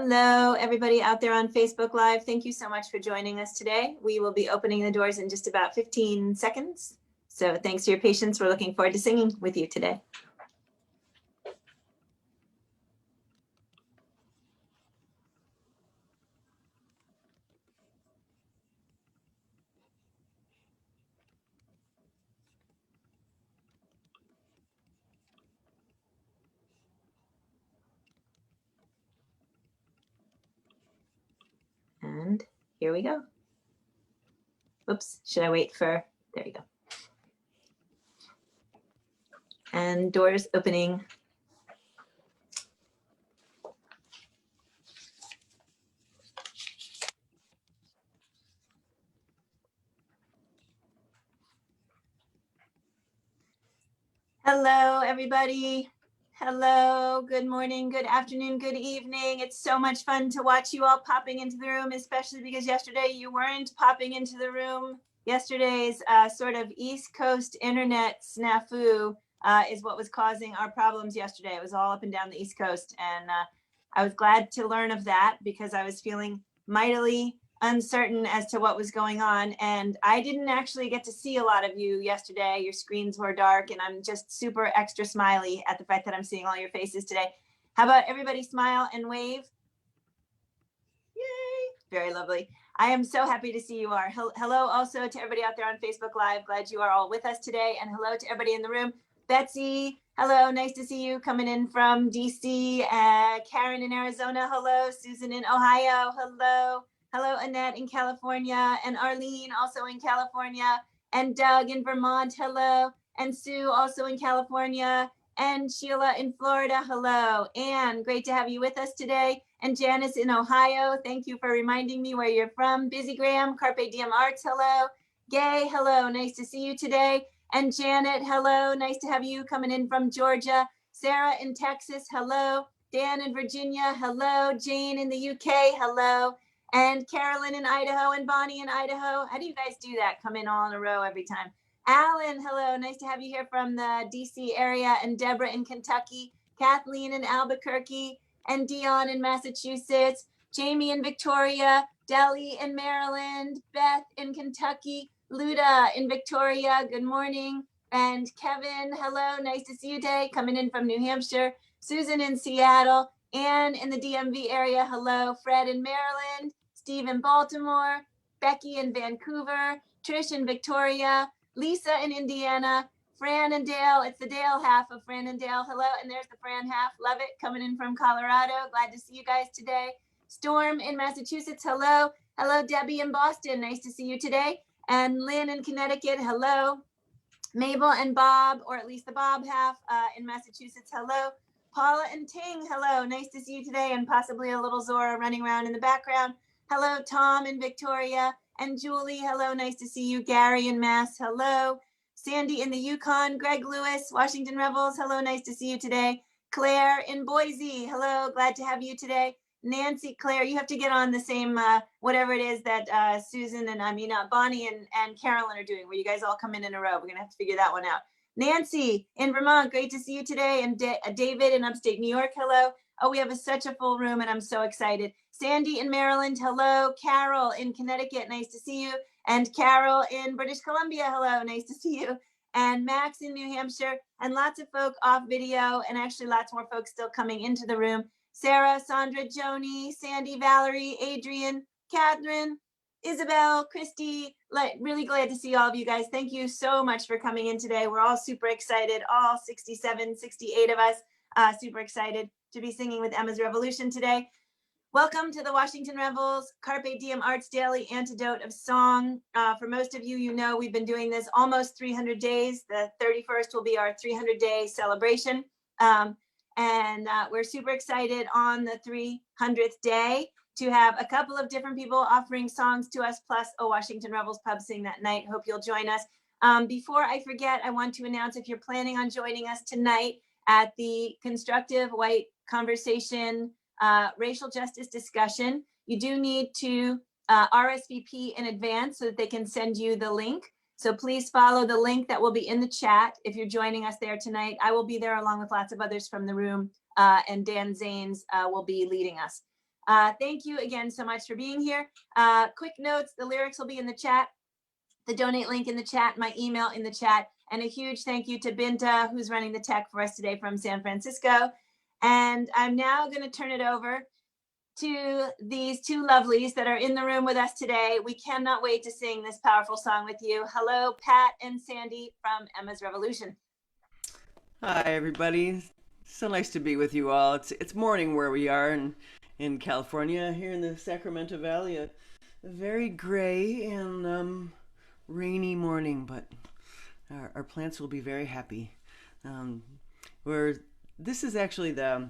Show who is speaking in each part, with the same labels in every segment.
Speaker 1: Hello, everybody out there on Facebook Live. Thank you so much for joining us today. We will be opening the doors in just about 15 seconds. So thanks for your patience. We're looking forward to singing with you today. And here we go. Oops, should I wait for, there you go. And doors opening. Hello, everybody. Hello, good morning, good afternoon, good evening. It's so much fun to watch you all popping into the room, especially because yesterday you weren't popping into the room. Yesterday's sort of East Coast internet snafu is what was causing our problems yesterday. It was all up and down the East Coast. And I was glad to learn of that because I was feeling mightily uncertain as to what was going on. And I didn't actually get to see a lot of you yesterday. Your screens were dark and I'm just super extra smiley at the fact that I'm seeing all your faces today. How about everybody smile and wave? Yay, very lovely. I am so happy to see you are. Hello also to everybody out there on Facebook Live. Glad you are all with us today. And hello to everybody in the room. Betsy, hello, nice to see you coming in from DC. Karen in Arizona, hello. Susan in Ohio, hello. Hello, Annette in California, and Arlene also in California, and Doug in Vermont, hello, and Sue also in California, and Sheila in Florida, hello. Anne, great to have you with us today. And Janice in Ohio, thank you for reminding me where you're from. Busy Graham, Carpe Diem Arts, hello. Gay, hello, nice to see you today. And Janet, hello, nice to have you coming in from Georgia. Sarah in Texas, hello. Dan in Virginia, hello. Jane in the UK, hello. And Carolyn in Idaho and Bonnie in Idaho. How do you guys do that? Come in all in a row every time. Alan, hello. Nice to have you here from the DC area. And Deborah in Kentucky. Kathleen in Albuquerque. And Dion in Massachusetts. Jamie in Victoria. Deli in Maryland. Beth in Kentucky. Luda in Victoria. Good morning. And Kevin, hello. Nice to see you today. Coming in from New Hampshire. Susan in Seattle. Anne in the DMV area. Hello. Fred in Maryland. Steve in Baltimore, Becky in Vancouver, Trish in Victoria, Lisa in Indiana, Fran and Dale. It's the Dale half of Fran and Dale. Hello, and there's the Fran half. Love it. Coming in from Colorado. Glad to see you guys today. Storm in Massachusetts. Hello. Hello, Debbie in Boston. Nice to see you today. And Lynn in Connecticut. Hello. Mabel and Bob, or at least the Bob half in Massachusetts. Hello. Paula and Ting. Hello. Nice to see you today, and possibly a little Zora running around in the background. Hello, Tom in Victoria, and Julie, hello, nice to see you. Gary in Mass, hello. Sandy in the Yukon, Greg Lewis, Washington Rebels, hello, nice to see you today. Claire in Boise, hello, glad to have you today. Nancy, Claire, you have to get on the same, whatever it is that Susan and Bonnie and Carolyn are doing, where you guys all come in a row. We're gonna have to figure that one out. Nancy in Vermont, great to see you today. And David in upstate New York, hello. Oh, we have such a full room and I'm so excited. Sandy in Maryland, hello. Carol in Connecticut, nice to see you. And Carol in British Columbia, hello, nice to see you. And Max in New Hampshire, and lots of folk off video, and actually lots more folks still coming into the room. Sarah, Sandra, Joni, Sandy, Valerie, Adrian, Catherine, Isabel, Christy, really glad to see all of you guys. Thank you so much for coming in today. We're all super excited, all 67, 68 of us, super excited to be singing with Emma's Revolution today. Welcome to the Washington Rebels Carpe Diem Arts Daily Antidote of Song. For most of you, you know we've been doing this almost 300 days. The 31st will be our 300-day celebration. We're super excited on the 300th day to have a couple of different people offering songs to us, plus a Washington Rebels pub sing that night. Hope you'll join us. Before I forget, I want to announce if you're planning on joining us tonight at the Constructive White Conversation racial justice discussion, you do need to RSVP in advance so that they can send you the link. So please follow the link that will be in the chat if you're joining us there tonight. I will be there along with lots of others from the room, and Dan Zanes will be leading us. Thank you again so much for being here. Quick notes, the lyrics will be in the chat, the donate link in the chat, my email in the chat, and a huge thank you to Binta, who's running the tech for us today from San Francisco. And I'm now going to turn it over to these two lovelies that are in the room with us today. We cannot wait to sing this powerful song with you. Hello, Pat and Sandy from Emma's Revolution.
Speaker 2: Hi, everybody. So nice to be with you all. It's morning where we are in California, here in the Sacramento Valley. A very gray and rainy morning, but our plants will be very happy. This is actually the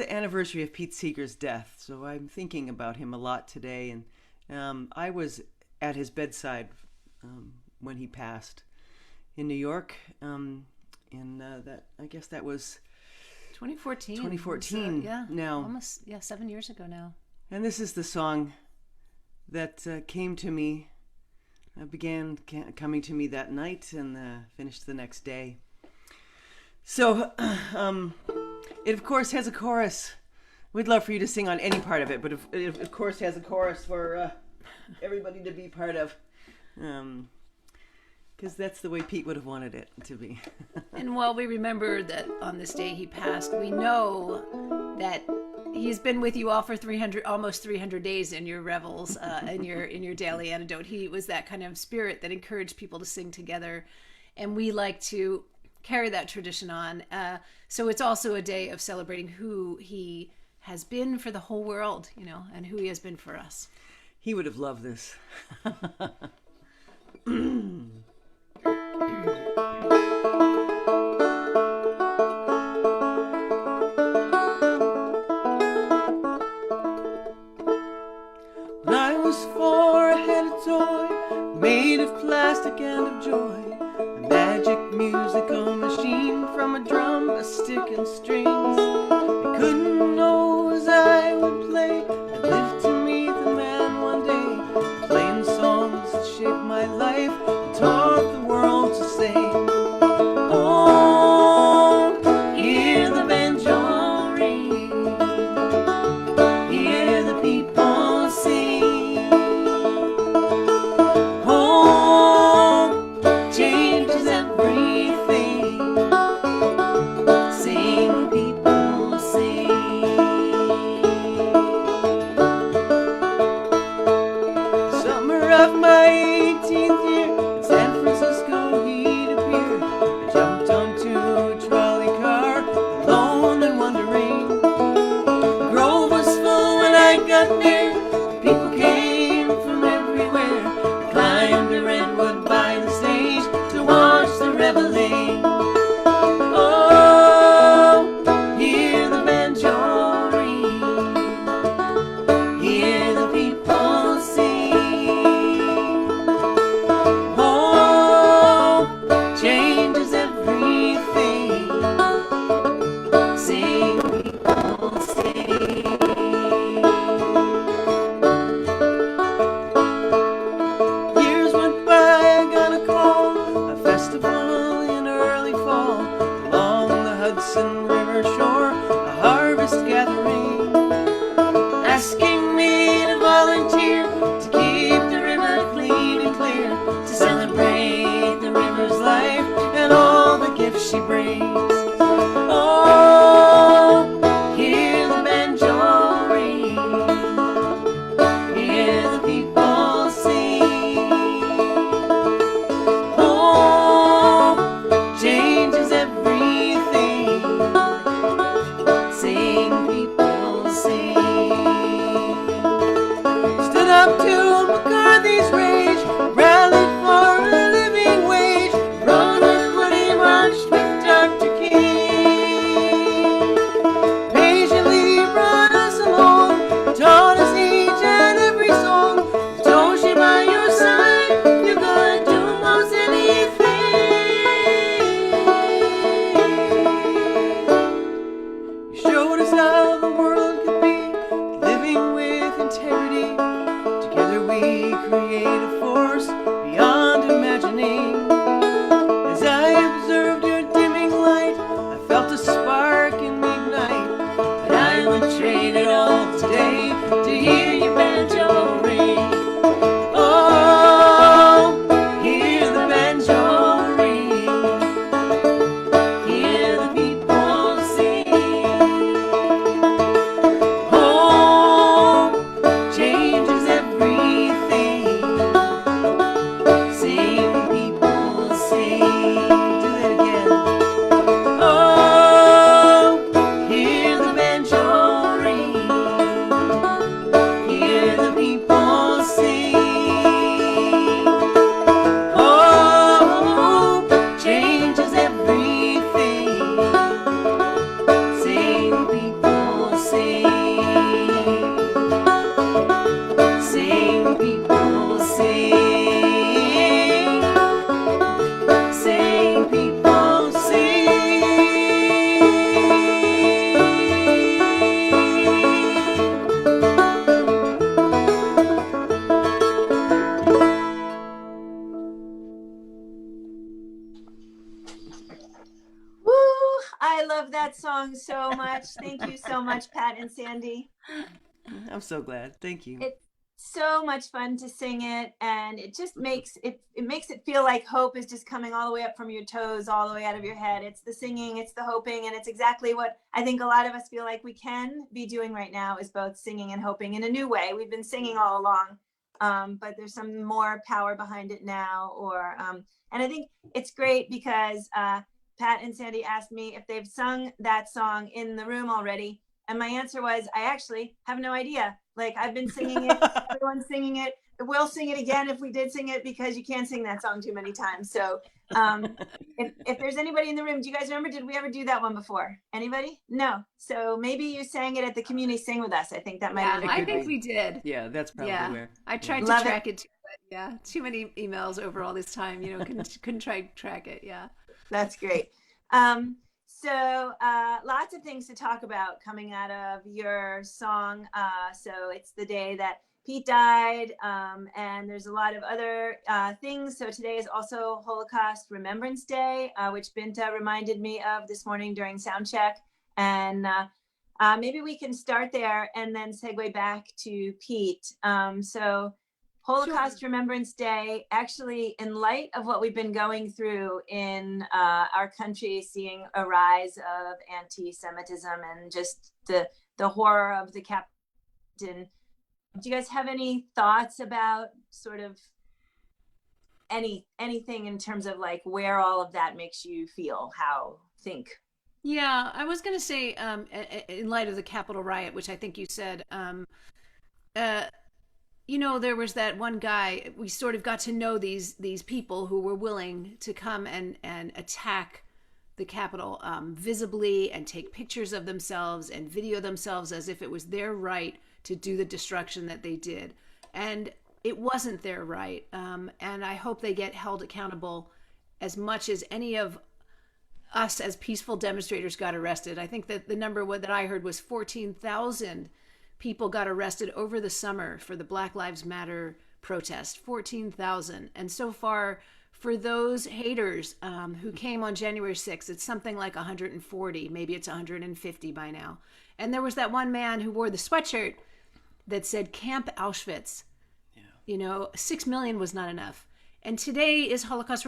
Speaker 2: anniversary of Pete Seeger's death, so I'm thinking about him a lot today. And I was at his bedside when he passed in New York. I guess that was
Speaker 3: 2014.
Speaker 2: 2014.
Speaker 3: Yeah.
Speaker 2: Now,
Speaker 3: almost 7 years ago now.
Speaker 2: And this is the song that came to me, began coming to me that night and finished the next day. So, it of course has a chorus. We'd love for you to sing on any part of it, but it of course has a chorus for everybody to be part of. Because that's the way Pete would have wanted it to be.
Speaker 3: And while we remember that on this day he passed, we know that he's been with you all for almost 300 days in your revels, in your daily antidote. He was that kind of spirit that encouraged people to sing together, and we like to carry that tradition on. So it's also a day of celebrating who he has been for the whole world, and who he has been for us.
Speaker 2: He would have loved this. When I was 4, I had a toy made of plastic and of joy, a magic musical machine from a drum, a stick and strings. I couldn't know as I would play, I'd live to meet the man one day, playing songs that shaped my life and taught the world to sing. Oh, hear the banjo ring, hear the people sing. Oh, changes everything, sing people sing. Summer of my 18th year in San Francisco, he'd appear. I jumped onto a trolley car, alone and wondering. The grove was full when I got near. People came from everywhere. I climbed a redwood by the stage to watch the reveling. Oh, hear the banjo ring, hear the people sing. Oh, changes everything, sing people sing. Years went by, I got a call, a festival in early fall, along the Hudson River shore, a harvest gathering, asking me to volunteer to keep the river clean and clear, to celebrate the river's life and all the gifts she brings. Oh, hear the banjo ring, hear the people sing. Oh, changes everything, sing people sing. Stood up to McCarthy's rage, rallied for a living wage, rode with Woody, marched with Dr. King. Patiently brought us along, taught us each and every song. Told you by your side, you're gonna do most anything. You showed us how the world could be, living with integrity. Together we create a force beyond imagining. As I observed your dimming light, I felt a spark in me ignite, but I would trade it all today
Speaker 1: love that song so much. Thank you so much, Pat and Sandy.
Speaker 2: I'm so glad. Thank you.
Speaker 1: It's so much fun to sing it, and it just makes it makes it feel like hope is just coming all the way up from your toes, all the way out of your head. It's the singing, it's the hoping, and it's exactly what I think a lot of us feel like we can be doing right now, is both singing and hoping in a new way. We've been singing all along, but there's some more power behind it now. And I think it's great because Pat and Sandy asked me if they've sung that song in the room already. And my answer was, I actually have no idea. Like, I've been singing it, everyone's singing it. We'll sing it again if we did sing it, because you can't sing that song too many times. So if there's anybody in the room, do you guys remember, did we ever do that one before? Anybody? No. So maybe you sang it at the community sing with us. I think that might have been.
Speaker 3: I think we did.
Speaker 2: Yeah, that's probably where.
Speaker 3: I tried to track it too, but yeah, too many emails over all this time, couldn't try to track it. Yeah.
Speaker 1: That's great. So lots of things to talk about coming out of your song. So it's the day that Pete died, and there's a lot of other things. So today is also Holocaust Remembrance Day, which Binta reminded me of this morning during sound check. And maybe we can start there and then segue back to Pete. So Holocaust Remembrance Day, actually, in light of what we've been going through in our country, seeing a rise of anti-Semitism and just the horror of the Captain. Do you guys have any thoughts about sort of anything in terms of like where all of that makes you feel, think?
Speaker 3: Yeah, I was going to say, in light of the Capitol riot, which I think you said, there was that one guy, we sort of got to know these people who were willing to come and attack the Capitol visibly and take pictures of themselves and video themselves as if it was their right to do the destruction that they did. And it wasn't their right. And I hope they get held accountable as much as any of us as peaceful demonstrators got arrested. I think that the number that I heard was 14,000 people got arrested over the summer for the Black Lives Matter protest. 14,000. And so far, for those haters who came on January 6th, it's something like 140, maybe it's 150 by now. And there was that one man who wore the sweatshirt that said Camp Auschwitz. Yeah. 6 million was not enough. And today is Holocaust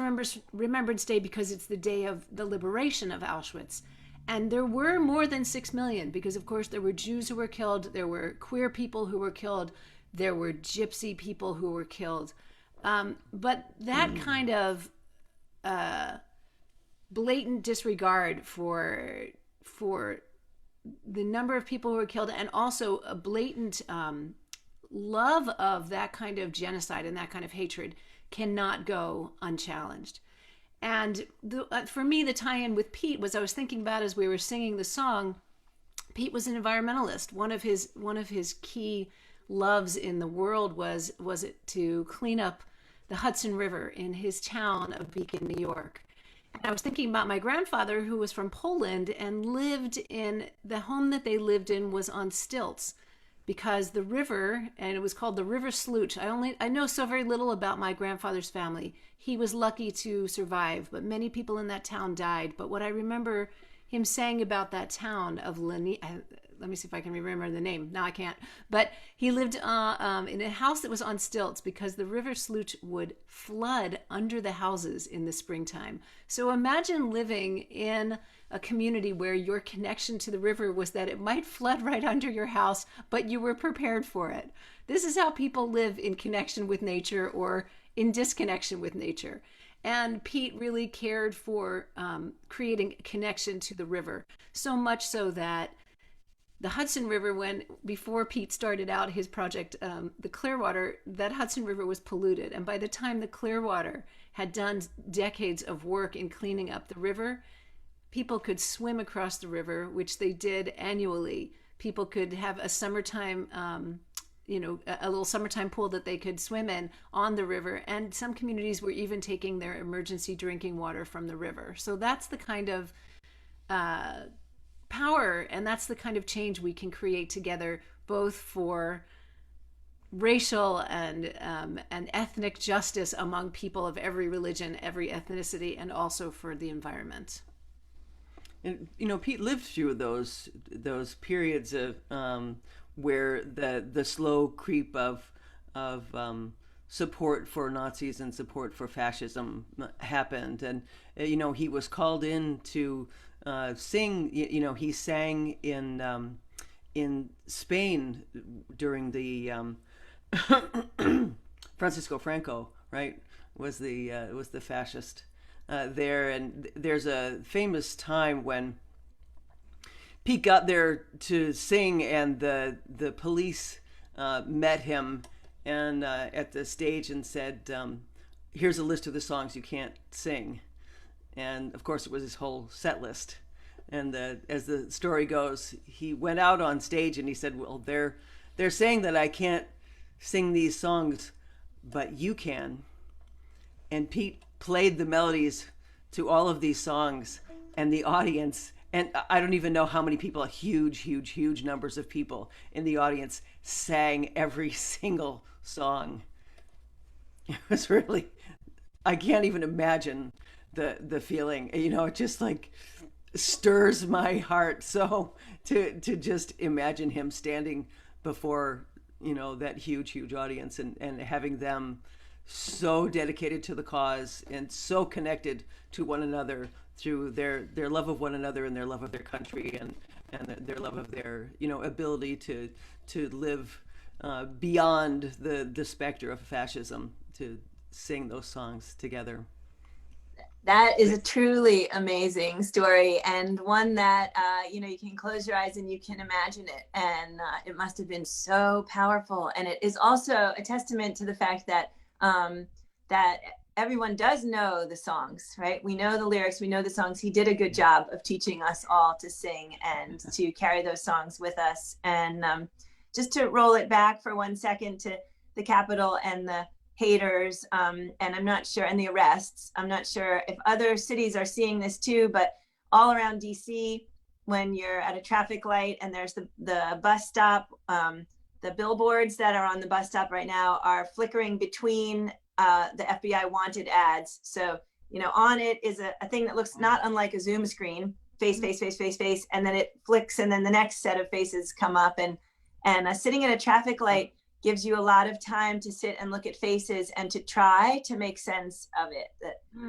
Speaker 3: Remembrance Day because it's the day of the liberation of Auschwitz. And there were more than 6 million because, of course, there were Jews who were killed, there were queer people who were killed, there were gypsy people who were killed. But that kind of blatant disregard for the number of people who were killed, and also a blatant love of that kind of genocide and that kind of hatred cannot go unchallenged. And for me, the tie-in with Pete was, I was thinking about as we were singing the song, Pete was an environmentalist. One of his key loves in the world was it to clean up the Hudson River in his town of Beacon, New York. And I was thinking about my grandfather, who was from Poland and lived in the home that they lived in was on stilts because the river, and it was called the River Sluch. I know so very little about my grandfather's family. He was lucky to survive, but many people in that town died. But what I remember him saying about that town of let me see if I can remember the name. Now I can't. But he lived in a house that was on stilts because the River Sluch would flood under the houses in the springtime. So imagine living in a community where your connection to the river was that it might flood right under your house, but you were prepared for it. This is how people live in connection with nature or in disconnection with nature. And Pete really cared for creating a connection to the river, so much so that the Hudson River, before Pete started out his project, the Clearwater, that Hudson River was polluted. And by the time the Clearwater had done decades of work in cleaning up the river, people could swim across the river, which they did annually. People could have a summertime, a little summertime pool that they could swim in on the river. And some communities were even taking their emergency drinking water from the river. So that's the kind of power, and that's the kind of change we can create together, both for racial and ethnic justice among people of every religion, every ethnicity, and also for the environment.
Speaker 2: And Pete lived through those periods of where the slow creep of support for Nazis and support for fascism happened, and he was called in to sing. He sang in Spain during the Francisco Franco, right, was the fascist there, and there's a famous time when Pete got there to sing, and the police met him and at the stage and said, "Here's a list of the songs you can't sing," and of course it was his whole set list. And as the story goes, he went out on stage and he said, "Well, they're saying that I can't sing these songs, but you can." And Pete played the melodies to all of these songs, and the audience, and I don't even know how many people, huge numbers of people in the audience sang every single song. It was really, I can't even imagine the feeling. It just like stirs my heart so to just imagine him standing before that huge audience and having them so dedicated to the cause and so connected to one another through their love of one another and their love of their country and their love of their ability to live beyond the specter of fascism, to sing those songs together.
Speaker 1: That is a truly amazing story, and one that you can close your eyes and you can imagine it, and it must have been so powerful. And it is also a testament to the fact that that everyone does know the songs, right? We know the lyrics, we know the songs. He did a good job of teaching us all to sing and to carry those songs with us. And just to roll it back for 1 second to the Capitol and the haters, and I'm not sure, and the arrests. I'm not sure if other cities are seeing this too, but all around DC, when you're at a traffic light and there's the bus stop, the billboards that are on the bus stop right now are flickering between the FBI wanted ads. So, on it is a thing that looks not unlike a Zoom screen, face, and then it flicks, and then the next set of faces come up, and sitting at a traffic light gives you a lot of time to sit and look at faces and to try to make sense of it,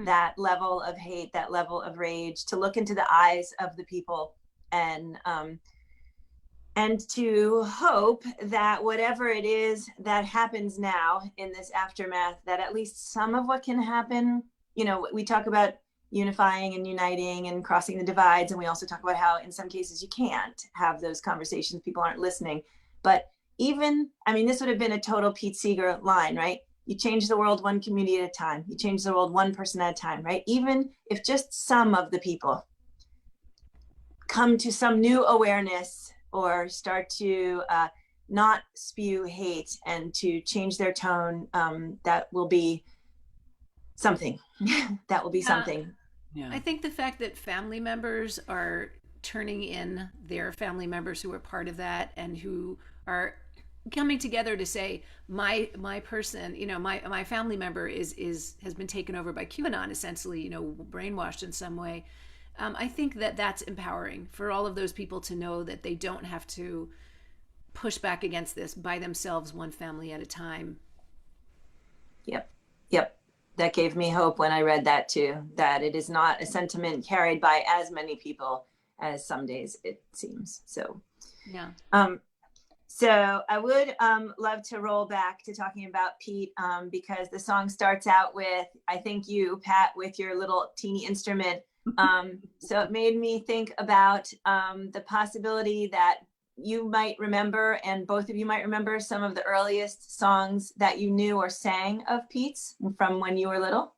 Speaker 1: that level of hate, that level of rage, to look into the eyes of the people, and to hope that whatever it is that happens now in this aftermath, that at least some of what can happen, we talk about unifying and uniting and crossing the divides, and we also talk about how in some cases you can't have those conversations, people aren't listening. But even, this would have been a total Pete Seeger line, right? You change the world one community at a time. You change the world one person at a time, right? Even if just some of the people come to some new awareness or start to not spew hate and to change their tone, that will be something. That will be something.
Speaker 3: Yeah. I think the fact that family members are turning in their family members who are part of that and who are coming together to say, my person, my family member has been taken over by QAnon, essentially, brainwashed in some way. I think that that's empowering for all of those people to know that they don't have to push back against this by themselves, one family at a time.
Speaker 1: Yep. That gave me hope when I read that too, that it is not a sentiment carried by as many people as some days it seems. So,
Speaker 3: yeah.
Speaker 1: So I would love to roll back to talking about Pete, because the song starts out with, I think you, Pat, with your little teeny instrument. So it made me think about the possibility that you might remember, and both of you might remember, some of the earliest songs that you knew or sang of Pete's from when you were little.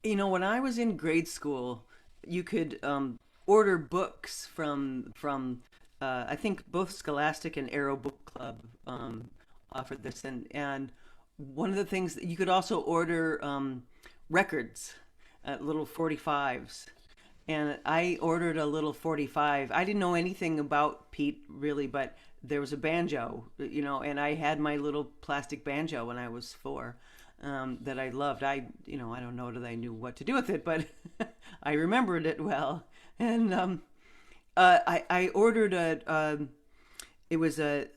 Speaker 2: When I was in grade school, you could order books from I think both Scholastic and Arrow Book Club offered this, and one of the things that you could also order records, little 45s, and I ordered a little 45. I didn't know anything about Pete really, but there was a banjo, and I had my little plastic banjo when I was 4 that I loved. I don't know that I knew what to do with it, but I remembered it well. And I ordered it was a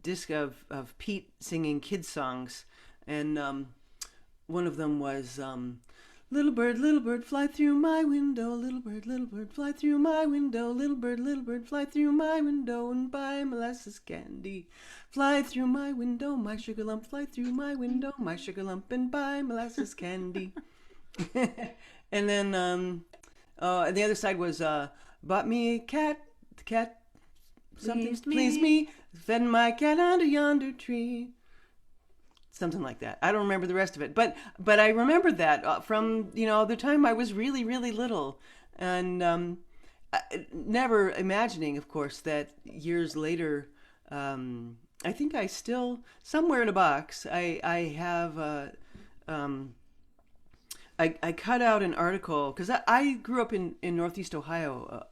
Speaker 2: disc of Pete singing kids songs, and one of them was little bird, fly through my window. Little bird, fly through my window. Little bird, fly through my window and buy molasses candy. Fly through my window, my sugar lump. Fly through my window, my sugar lump, and buy molasses candy. And then and the other side was bought me a cat. The cat something pleased me. Fed my cat under yonder tree. Something like that. I don't remember the rest of it, but I remember that from the time I was really little, and never imagining, of course, that years later, I think I still somewhere in a box I have I cut out an article because I grew up in Northeast Ohio.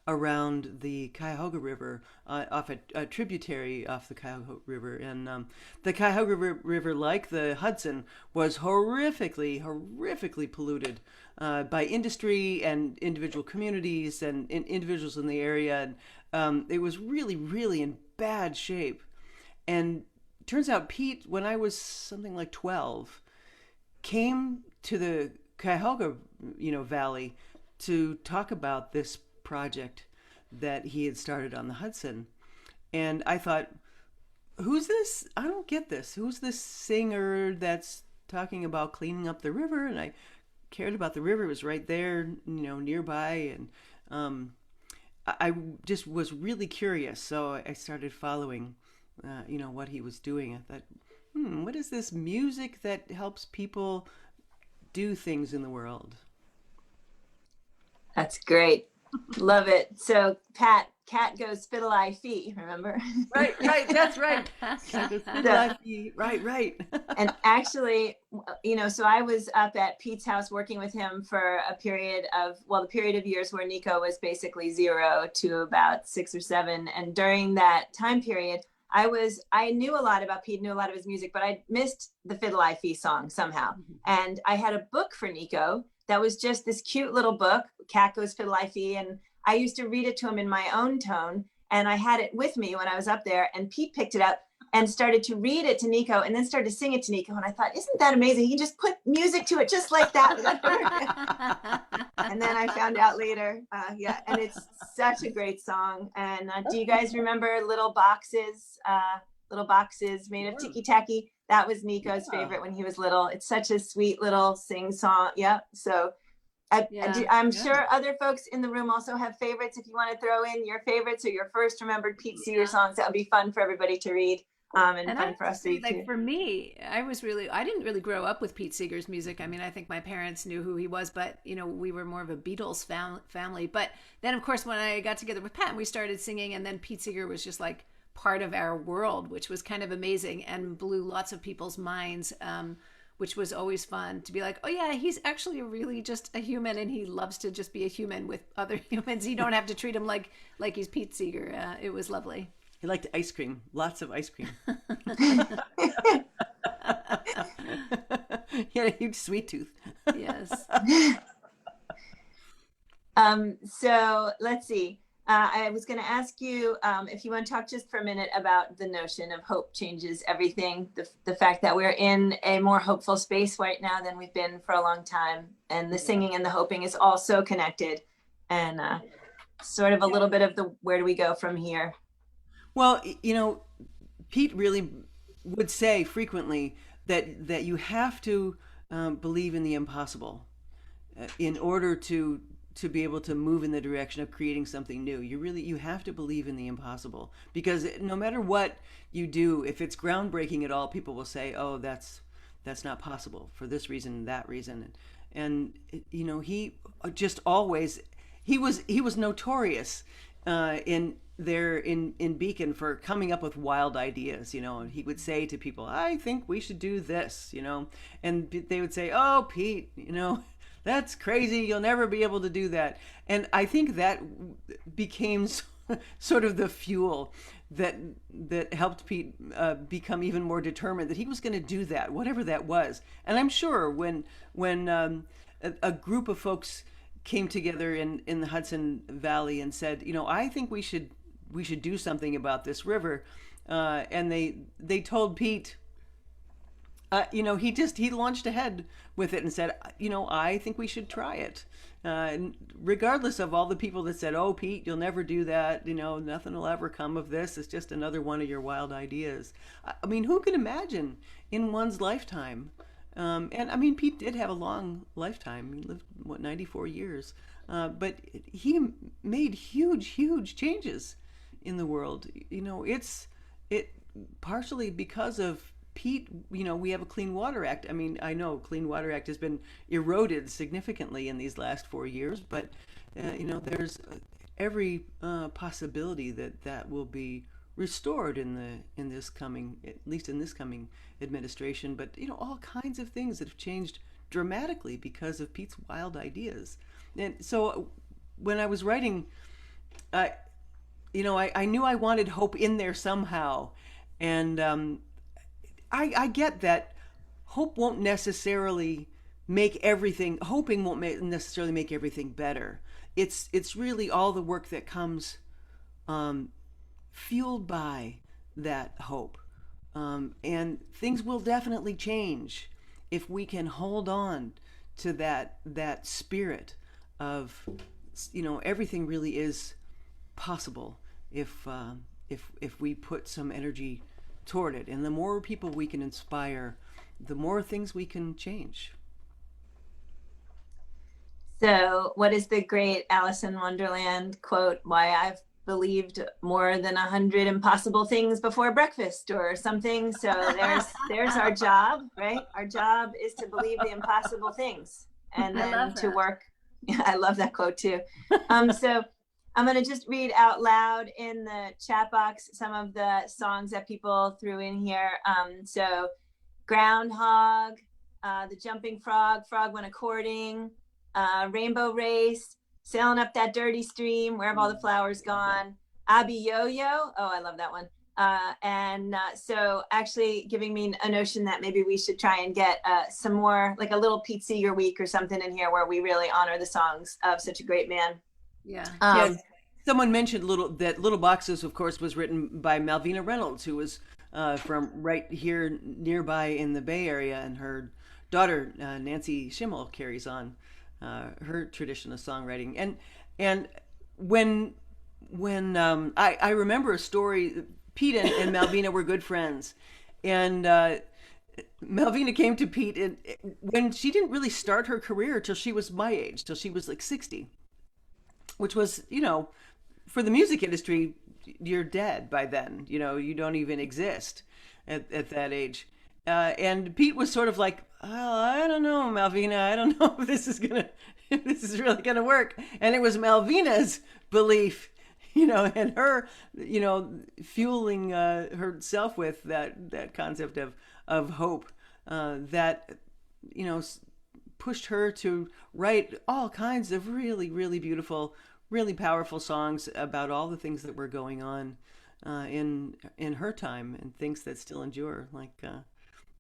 Speaker 2: Around the Cuyahoga River, off a tributary off the Cuyahoga River. And the Cuyahoga River, like the Hudson, was horrifically polluted by industry and individual communities and individuals in the area. And it was really in bad shape. And turns out Pete, when I was something like 12, came to the Cuyahoga Valley to talk about this project that he had started on the Hudson. And I thought, who's this? I don't get this. Who's this singer that's talking about cleaning up the river? And I cared about the river. It was right there, nearby. And I just was really curious. So I started following, what he was doing. I thought, what is this music that helps people do things in the world?
Speaker 1: That's great. Love it. So cat goes fiddle-I feet, remember?
Speaker 2: Right, that's right. Cat goes fiddle-I feet. Right.
Speaker 1: And actually, so I was up at Pete's house working with him for the period of years where Nico was basically 0 to about 6 or 7. And during that time period, I knew a lot about Pete, knew a lot of his music, but I missed the fiddle-I feet song somehow. And I had a book for Nico that was just this cute little book, Cat Goes Fiddle-I Feet, and I used to read it to him in my own tone, and I had it with me when I was up there, and Pete picked it up and started to read it to Nico, and then started to sing it to Nico, and I thought, isn't that amazing? He just put music to it just like that. And then I found out later, and it's such a great song. And do you guys remember Little Boxes made of ticky-tacky? That was Nico's favorite when he was little. It's such a sweet little sing song. Yep. So I'm sure other folks in the room also have favorites. If you want to throw in your favorites or your first remembered Pete Seeger songs, that would be fun for everybody to read. And fun for us to read too.
Speaker 3: For me, I didn't really grow up with Pete Seeger's music. I mean, I think my parents knew who he was, but we were more of a Beatles family. But then, of course, when I got together with Pat, we started singing, and then Pete Seeger was just like part of our world, which was kind of amazing and blew lots of people's minds, which was always fun to be like, oh yeah, he's actually really just a human, and he loves to just be a human with other humans. You don't have to treat him like he's Pete Seeger. It was lovely.
Speaker 2: He liked ice cream, lots of ice cream. He had a huge sweet tooth.
Speaker 3: Yes.
Speaker 1: So let's see. I was going to ask you if you want to talk just for a minute about the notion of hope changes everything, the fact that we're in a more hopeful space right now than we've been for a long time. And the singing and the hoping is all so connected, and sort of a little bit of the where do we go from here?
Speaker 2: Well, Pete really would say frequently that you have to believe in the impossible in order to be able to move in the direction of creating something new. You have to believe in the impossible, because no matter what you do, if it's groundbreaking at all, people will say, oh, that's not possible for this reason, that reason. And he just always, he was notorious in Beacon for coming up with wild ideas, and he would say to people, I think we should do this, and they would say, oh, Pete, that's crazy. You'll never be able to do that. And I think that became sort of the fuel that helped Pete become even more determined that he was going to do that, whatever that was. And I'm sure when a group of folks came together in the Hudson Valley and said, I think we should do something about this river. And they told Pete, he launched ahead with it and said, I think we should try it. And regardless of all the people that said, oh, Pete, you'll never do that. Nothing will ever come of this. It's just another one of your wild ideas. I mean, who can imagine in one's lifetime? And I mean, Pete did have a long lifetime. He lived, 94 years. But he made huge changes in the world. It partially because of Pete, we have a Clean Water Act. I mean, I know Clean Water Act has been eroded significantly in these last 4 years, but there's every possibility that will be restored in this coming, at least in this coming administration. But all kinds of things that have changed dramatically because of Pete's wild ideas. And so when I was writing, I knew I wanted hope in there somehow, and I get that hoping won't necessarily make everything better. It's really all the work that comes fueled by that hope. And things will definitely change if we can hold on to that spirit of, everything really is possible if we put some energy toward it. And the more people we can inspire, the more things we can change.
Speaker 1: So what is the great Alice in Wonderland quote? Why I've believed more than 100 impossible things before breakfast or something. So there's our job, right? Our job is to believe the impossible things and then to work. Yeah, I love that quote too. So I'm going to just read out loud in the chat box some of the songs that people threw in here. So Groundhog, The Jumping Frog, Frog Went A-Courting, Rainbow Race, Sailing Up That Dirty Stream, Where Have All the Flowers Gone, Abby Yo-Yo, oh, I love that one. So actually giving me a notion that maybe we should try and get some more, like a little Pete Seeger week or something in here where we really honor the songs of such a great man.
Speaker 3: Yeah.
Speaker 2: Someone mentioned Little Boxes, of course, was written by Malvina Reynolds, who was from right here nearby in the Bay Area, and her daughter Nancy Schimmel carries on her tradition of songwriting. And when I remember a story, Pete and Malvina were good friends, and Malvina came to Pete when she didn't really start her career till she was my age, till she was like 60. Which was, for the music industry, you're dead by then. You don't even exist at that age. And Pete was sort of like, oh, I don't know, Malvina. I don't know if this is really gonna work. And it was Malvina's belief, and her, fueling herself with that concept of hope that, pushed her to write all kinds of really, really beautiful, really powerful songs about all the things that were going on in her time, and things that still endure, like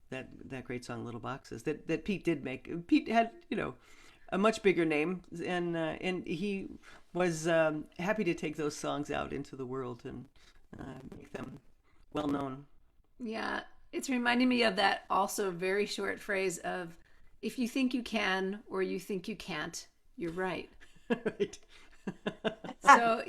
Speaker 2: that great song "Little Boxes" that Pete did make. Pete had a much bigger name, and he was happy to take those songs out into the world and make them well known.
Speaker 3: Yeah, it's reminding me of that also very short phrase of, if you think you can or you think you can't, you're right.
Speaker 2: Right.
Speaker 3: So,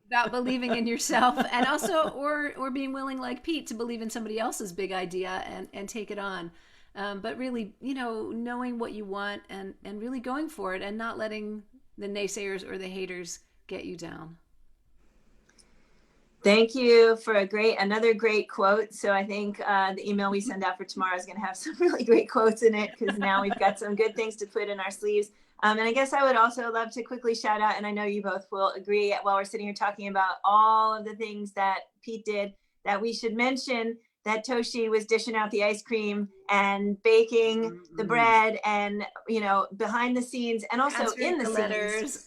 Speaker 3: about believing in yourself, and also or being willing, like Pete, to believe in somebody else's big idea and take it on. But really, knowing what you want and really going for it, and not letting the naysayers or the haters get you down.
Speaker 1: Thank you for another great quote. So I think the email we send out for tomorrow is going to have some really great quotes in it, because now we've got some good things to put in our sleeves. And I guess I would also love to quickly shout out, and I know you both will agree while we're sitting here talking about all of the things that Pete did, that we should mention that Toshi was dishing out the ice cream and baking the bread, and behind the scenes, and also
Speaker 3: Answering
Speaker 1: in the
Speaker 3: letters.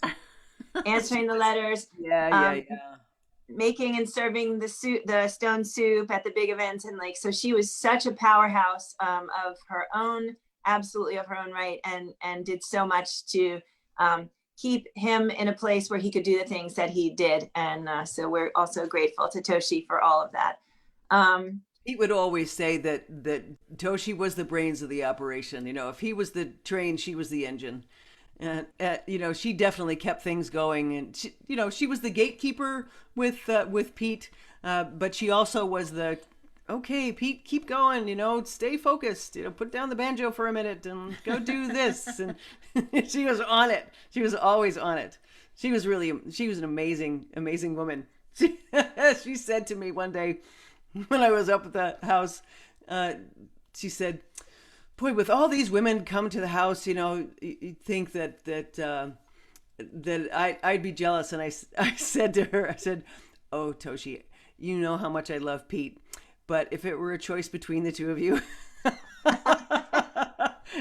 Speaker 1: Answering the letters.
Speaker 2: Yeah.
Speaker 1: Making and serving the stone soup at the big events, and so she was such a powerhouse of her own right, and did so much to keep him in a place where he could do the things that he did. And so we're also grateful to Toshi for all of that.
Speaker 2: He would always say that Toshi was the brains of the operation. If he was the train, she was the engine. And she definitely kept things going, and she was the gatekeeper with Pete, but she also was the, okay, Pete, keep going, stay focused, put down the banjo for a minute and go do this. And she was on it. She was always on it. She was an amazing woman. She said to me one day when I was up at the house, she said, boy, with all these women come to the house, you'd think that I'd be jealous. And I said to her, oh, Toshi, you know how much I love Pete, but if it were a choice between the two of you,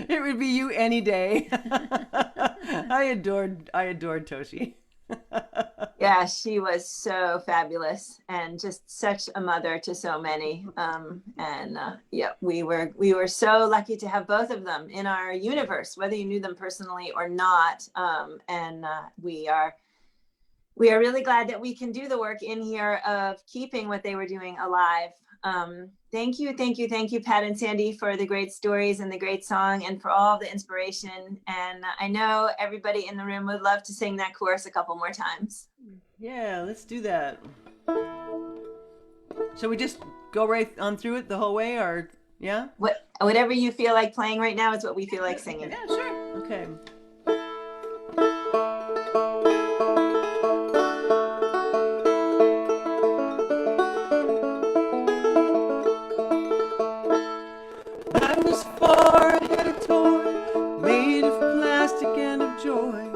Speaker 2: it would be you any day. I adored Toshi.
Speaker 1: Yeah, she was so fabulous and just such a mother to so many. We were so lucky to have both of them in our universe, whether you knew them personally or not. We are really glad that we can do the work in here of keeping what they were doing alive. Thank you, Pat and Sandy, for the great stories and the great song and for all the inspiration. And I know everybody in the room would love to sing that chorus a couple more times.
Speaker 2: Yeah, let's do that. Shall we just go right on through it the whole way, or yeah?
Speaker 1: Whatever you feel like playing right now is what we feel like singing.
Speaker 2: Yeah, sure. Okay. I was far ahead of toy, made of plastic and of joy.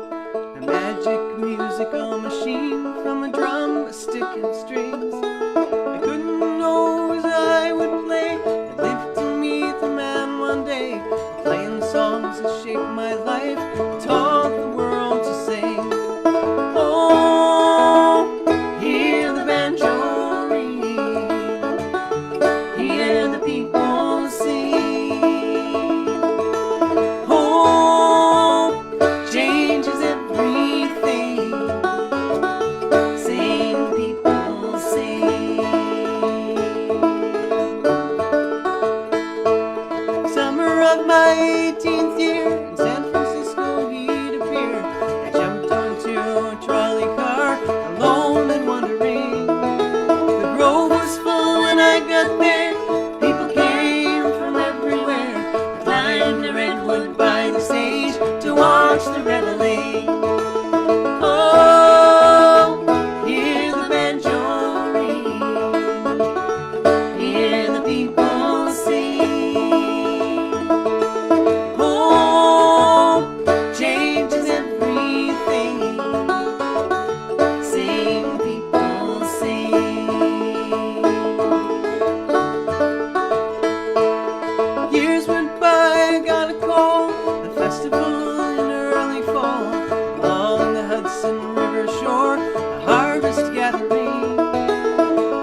Speaker 2: A magic musical machine from a drum, a stick and strings. I couldn't know as I would play. I lived to meet the man one day, playing songs that shaped my life, taught the world to sing. Oh, hear the banjo ring, hear the people sing. Oh, changes everything. Sing, people, sing. Summer of my 18th year, in San Francisco he'd appear. I jumped onto a trolley car, alone and wondering. The grove was full when I got there. People came from everywhere. I climbed the redwood by the stage to watch the reveling. Oh, hear the banjo ring, hear the people sing. Oh, changes everything. Sing, people, sing. Years went by, I got a call, the festival in early fall, along the Hudson River shore, a harvest gathering,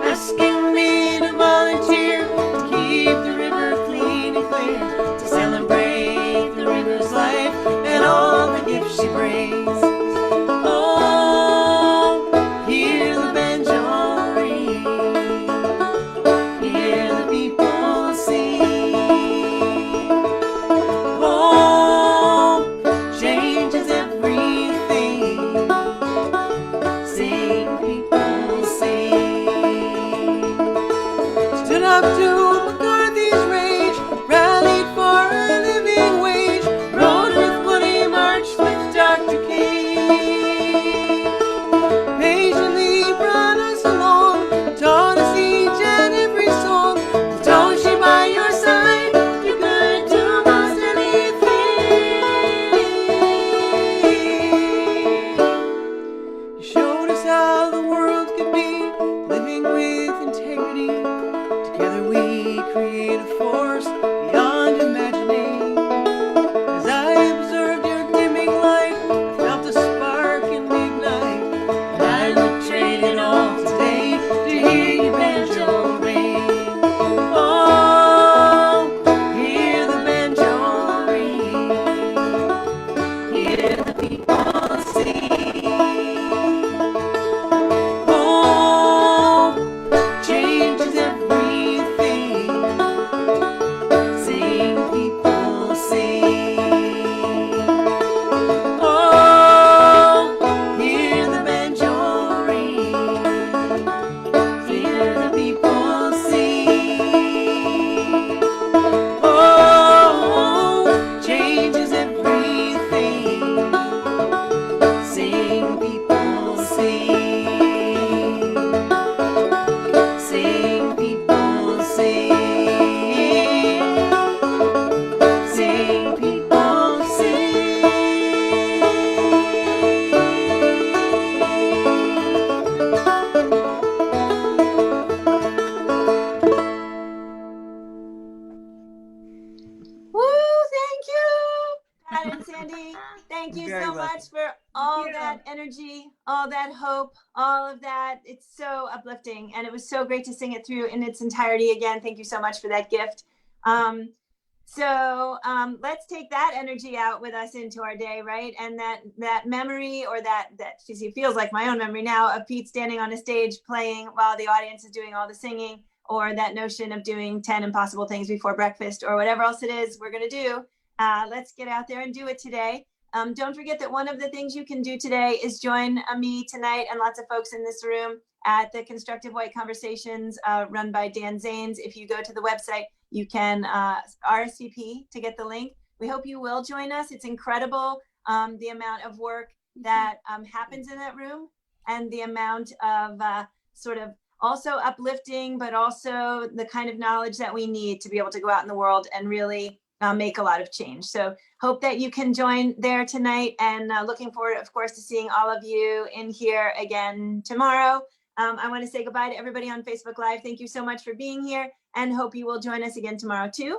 Speaker 2: asking me to volunteer to keep the river clean and clear, to celebrate the river's life and all the gifts she brings. Oh, hear the banjo ring, hear the people sing. Oh, changes everything. Sing, people, sing. Stood up to McCarthy's rage, rallied for a living wage, rode with Woody, marched with Dr. King. Patiently brought us along, taught us each and every song. Told she by your side, you could do most anything. You showed us how the world could be, living with integrity. Together we create a force beyond imagining. As I observed your dimming light, I felt a spark in me ignite. And I would trade it all today to hear your banjo ring. Oh, hear the banjo ring, hear the people sing.
Speaker 1: Thank you
Speaker 2: Very
Speaker 1: so
Speaker 2: welcome.
Speaker 1: much for all
Speaker 3: you.
Speaker 1: that energy, all that hope, all of that. It's so uplifting. And it was so great to sing it through in its entirety again. Thank you so much for that gift. Let's take that energy out with us into our day, right? And that memory, or that feels like my own memory now, of Pete standing on a stage playing while the audience is doing all the singing, or that notion of doing 10 impossible things before breakfast, or whatever else it is we're going to do. Let's get out there and do it today. Don't forget that one of the things you can do today is join me tonight and lots of folks in this room at the Constructive White Conversations run by Dan Zanes. If you go to the website, you can RSVP to get the link. We hope you will join us. It's incredible, the amount of work that happens in that room, and the amount of sort of also uplifting, but also the kind of knowledge that we need to be able to go out in the world and really make a lot of change. So hope that you can join there tonight, and looking forward, of course, to seeing all of you in here again tomorrow. I want to say goodbye to everybody on Facebook Live. Thank you so much for being here, and hope you will join us again tomorrow too.